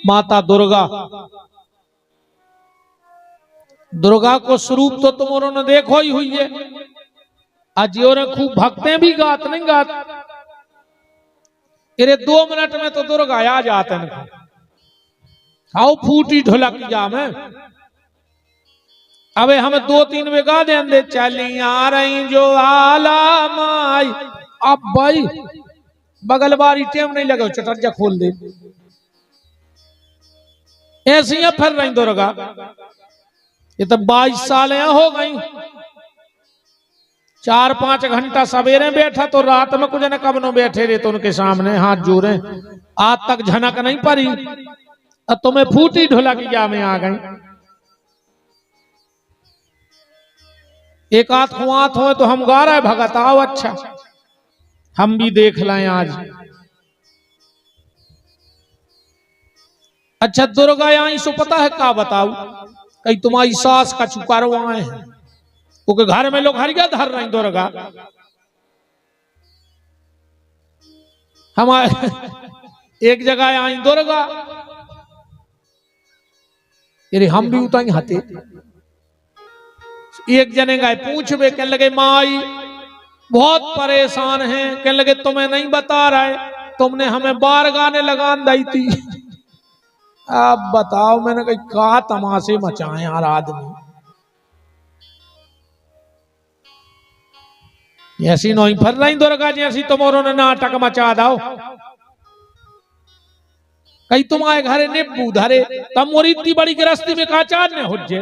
माता दुर्गा। दुर्गा को स्वरूप तो तुमों ने देखो ही हुई है। अजियो ने खूब भक्ते भी गात नहीं गात। अरे 2 मिनट में तो दुर्गा आ जाते हैं। आओ फूटी ढोलक जामे। अबे हमें 2-3 वे गा देंगे। चली आ रही जो आला माई। अब भाई बगल बारी टेम नहीं लगे, चटर्जा खोल दे। ऐसी ही फिर रही दुर्गा। ये तो 22 साल यहाँ हो गई। 4-5 घंटा सवेरे बैठा तो रात में कुछ न कब नो बैठे रहे तो उनके सामने हाथ जोड़े। आज तक झनक नहीं पड़ी। अब तुम्हें फूटी ढोलक में आ गई। एक आध खुआत हो तो हम गा रहे भगत आओ। अच्छा हम भी देख लें आज। अच्छा दुर्गा यहाँ सो पता है क्या बताऊ। कहीं तुम्हारी सास का चुकारो आए हैं क्योंकि घर में लोग हरिया धर रही दुर्गा। हमारे एक जगह आई दुर्गा। अरे हम भी उताई हते। एक जने गए पूछबे कहने लगे माई बहुत परेशान हैं। कहने लगे तुम्हें नहीं बता रहे, तुमने हमें बार गाने लगान दी थी। अब बताओ मैंने कही का तमाशे मचाए यार आदमी। ऐसी नहीं फर रही दुर्गा जैसी तुम्हारों ने नाटक मचा दो। कहीं तुम्हारे घरे निब्बू धरे तम मोरी इतनी बड़ी गृहस्थी में काचार ने हुज्जे।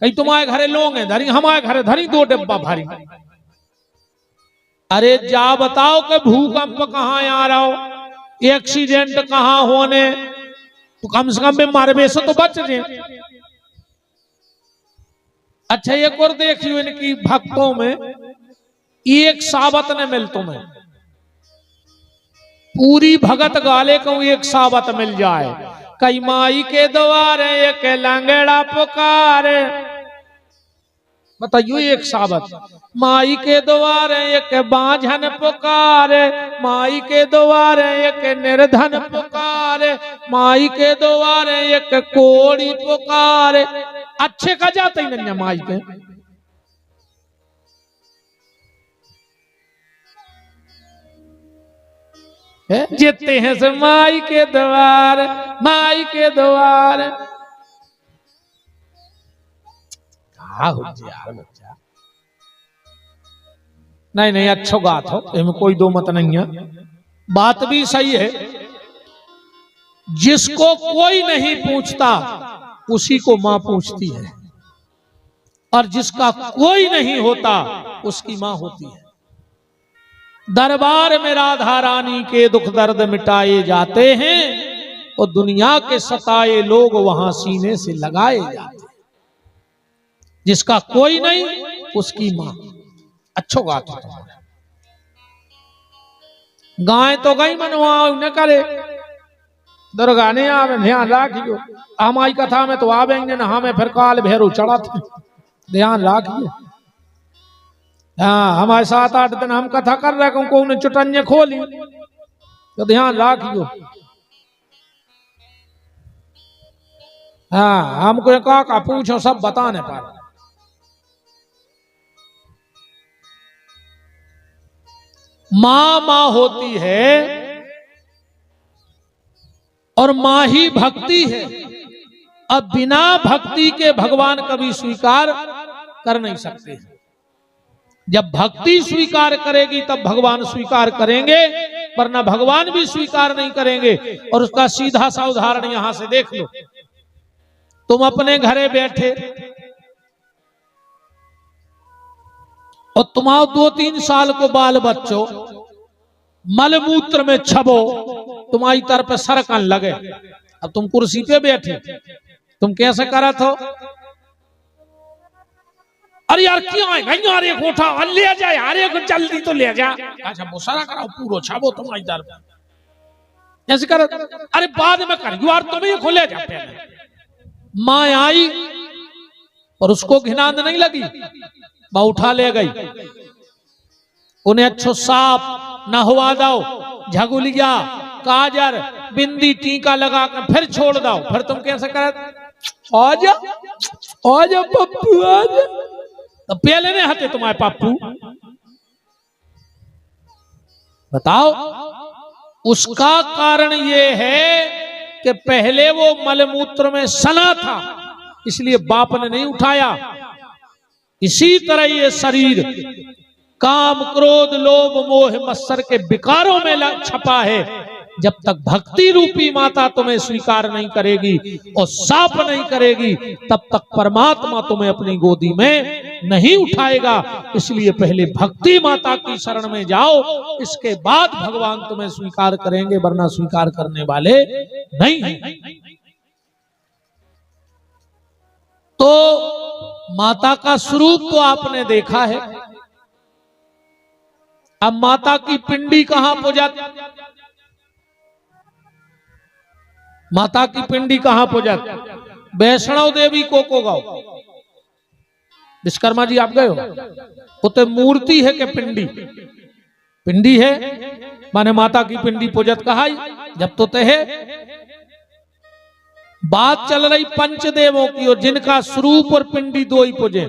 कहीं तुम्हारे घरे लोग हैं धरी, हमारे घरे धरी 2 डिब्बा भारी। अरे जा बताओ कि भूकंप कहाँ आ रहा हो, एक्सीडेंट कहाँ होने, तो कम से कम में मारबे से तो बच जाए। अच्छा एक और देखियो इनकी भक्तों में एक साबत ने मिल तुम्हें। पूरी भगत गाले को एक साबत मिल जाए। कई माई के द्वारे एक लंगड़ा पुकारे। बताइयो एक साबत। माई के द्वारे एक बांझन पुकारे, माई के द्वारे एक निर्धन पुकारे, माई के द्वारे एक कोड़ी पुकारे। अच्छे का जाते ही नहीं माई के। जीते हैं से माई के द्वार, माई के द्वार। नहीं नहीं अच्छो बात हो, इसमें कोई दो मत नहीं है। बात भी सही है। जिसको कोई नहीं पूछता उसी को मां पूछती है, और जिसका कोई नहीं होता उसकी मां होती है। दरबार में राधा रानी के दुख दर्द मिटाए जाते हैं और दुनिया के सताए लोग वहां सीने से लगाए जाते हैं। जिसका कोई नहीं उसकी मां। अच्छो बात है। गाय तो गई मनवा न करे, दुर्गा ने आवे ध्यान राखियो। हमारी कथा में तो आवेंगे ना, हमें फिर काल भैरव चढ़ा थे, ध्यान राखियो। हाँ हमारे 7-8 दिन हम कथा कर रहे हैं, को उन्हें चुटन्य खोली तो ध्यान राखियो। हाँ हमको का पूछो सब बताने पर। मां मां होती है और मां ही भक्ति है। अब बिना भक्ति के भगवान कभी स्वीकार कर नहीं सकते। जब भक्ति स्वीकार करेगी तब भगवान स्वीकार करेंगे, वरना भगवान भी स्वीकार नहीं करेंगे। और उसका सीधा सा उदाहरण यहां से देख लो। तुम अपने घरे बैठे और तुम्हारे 2-3 साल को बाल बच्चों मलमूत्र में छबो, तुम्हारी तरफ सरकन लगे। अब तुम कुर्सी पे बैठे, तुम कैसे करा था? अरे यार क्यों आए भाई, अरे कोठा ले जा यार, एक जल्दी तो ले जा। अच्छा वो सारा कराओ पूरा छबो तुम्हारी तरफ ऐसे कर। अरे बाद में कर यार, तुम्हें खोले जा पहले। मां आई और उसको घिनान नहीं लगी, मां उठा ले गई। उन्हें अच्छो साफ नहवा दो, झगुलिया, काजर, बिंदी टीका लगा कर फिर छोड़ दो, फिर तुम कैसे करे, आजा आजा पप्पू आजा, तो पहले नहीं हते तुम्हारे पप्पू। बताओ, उसका कारण ये है कि पहले वो मलमूत्र में सना था, इसलिए बाप ने नहीं उठाया। इसी तरह ये शरीर काम क्रोध लोभ मोह मत्सर के विकारों में छपा है। जब तक भक्ति रूपी माता तुम्हें स्वीकार नहीं करेगी और साफ नहीं करेगी, तब तक परमात्मा तुम्हें अपनी गोदी में नहीं उठाएगा। इसलिए पहले भक्ति माता की शरण में जाओ, इसके बाद भगवान तुम्हें स्वीकार करेंगे, वरना स्वीकार करने वाले नहीं हैं। तो माता का स्वरूप तो आपने देखा है। अब माता की पिंडी कहां पूजा, माता की पिंडी कहां पूजा, वैष्णव देवी को गाओ। विश्वकर्मा जी आप गए हो, वो तो मूर्ति है कि पिंडी, पिंडी है माने माता की पिंडी पूजत कहा। जब तो है बात चल रही पंचदेवों की, और जिनका स्वरूप और पिंडी दो ही पूजे,